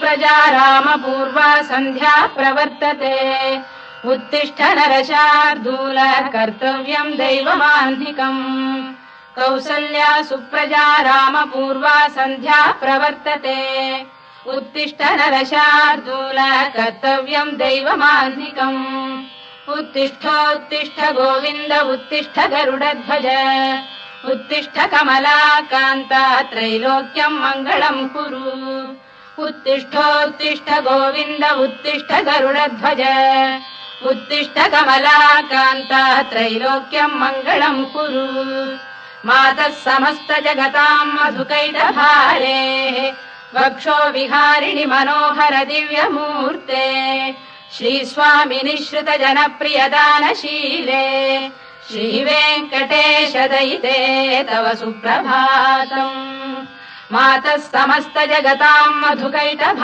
सुप्रजा रामपूर्वा सन्ध्या प्रवर्तते उत्तिष्ठ नरशार्दूल कर्तव्यम् दैवमाह्निकम् कौसल्या सुप्रजा रामपूर्वा सन्ध्या प्रवर्तते उत्तिष्ठ नरशार्दूल कर्तव्यम् दैवमाह्निकम् उत्तिष्ठोत्तिष्ठ गोविन्द उत्तिष्ठ गरुडध्वज उत्तिष्ठ कमलाकान्ता त्रैलोक्यम् मङ्गलम् कुरु उत्तिष्ठोत्तिष्ठ गोविन्द उत्तिष्ठ गरुडध्वज उत्तिष्ठ कमलाकान्ता त्रैलोक्यम् मङ्गलम् कुरु मातः समस्त जगताम् मधुकैटभारे वक्षो विहारिणि मनोहर दिव्यमूर्ते श्रीस्वामिनि श्रुत जनप्रियदानशीले श्रीवेङ्कटेश दयिते तव सुप्रभातम् मातः समस्त जगताम् मधुकैटभारे